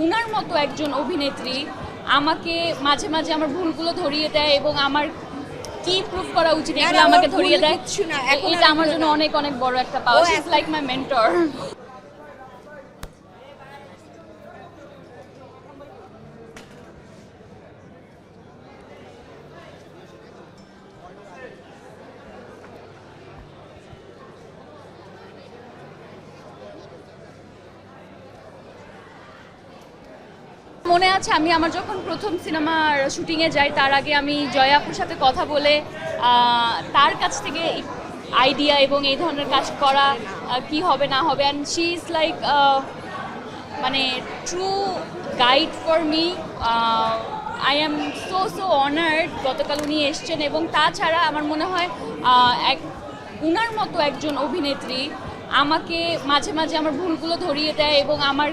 উনার মতো একজন অভিনেত্রী আমাকে মাঝে মাঝে আমার ভুলগুলো ধরিয়ে দেয় এবং আমার কি প্রুফ করা উচিত এগুলো আমাকে ধরিয়ে দেয়। এটা আমার জন্য অনেক অনেক বড় একটা পাওয়া। She is like my mentor. মনে আছে আমি আমার যখন প্রথম সিনেমার শুটিংয়ে যাই তার আগে আমি জয়া আপুর সাথে কথা বলে তার কাছ থেকে আইডিয়া এবং এই ধরনের কাজ করা কি হবে না হবে, অ্যান্ড শি ইজ লাইক মানে true guide for me. I am so honoured গতকাল উনি এসছেন, এবং তাছাড়া আমার মনে হয় উনার মতো একজন অভিনেত্রী আমাকে মাঝে মাঝে আমার ভুলগুলো ধরিয়ে দেয় এবং আমার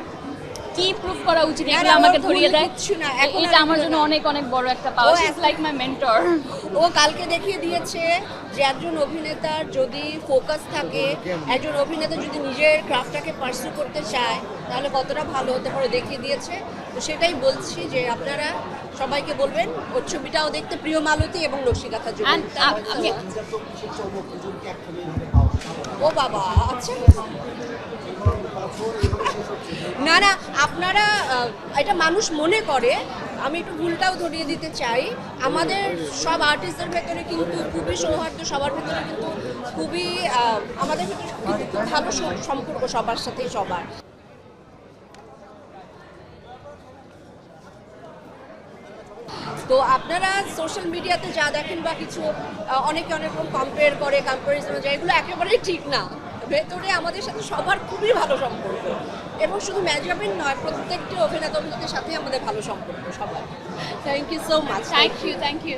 কি প্রুফ করা উচিত এগুলো আমাকে ধরিয়ে দেয়। এটা আমার জন্য অনেক অনেক বড় একটা পাওয়া। She is like my mentor. ও কালকে দেখিয়ে দিয়েছে যে একজন অভিনেতার যদি ফোকাস থাকে, একজন অভিনেতা যদি নিজের ক্রাফটটাকে পার্সু করতে চায় তাহলে কতটা ভালো হতে পারে দেখিয়ে দিয়েছে। তো সেটাই বলছি যে আপনারা সবাইকে বলবেন ওর ছবিটাও দেখতে, প্রিয় মালতী এবং লক্ষ্মীকাথা জুড়ে। ও বাবা, আচ্ছা না না, আপনারা এটা মানুষ মনে করে, আমি একটু ভুলটাও ধরিয়ে দিতে চাই। আমাদের সব আর্টিস্টদের ভেতরে কিন্তু খুবই সৌহার্দ্য, সবার ভেতরে কিন্তু খুবই আমাদের ভেতরে কিন্তু খুব ভালো সম্পর্ক সবার সাথেই সবার। তো আপনারা সোশ্যাল মিডিয়াতে যা দেখেন বা কিছু অনেকে অনেক রকম কম্পেয়ার করে, কম্পারিজন যায়, এগুলো একেবারেই ঠিক না। ভেতরে আমাদের সাথে সবার খুবই ভালো সম্পর্ক, এবং শুধু মেজাবিন নয়, প্রত্যেকটি অভিনেতাদের সাথে আমাদের ভালো সম্পর্ক সবার। Thank you so much. Thank you. Thank you.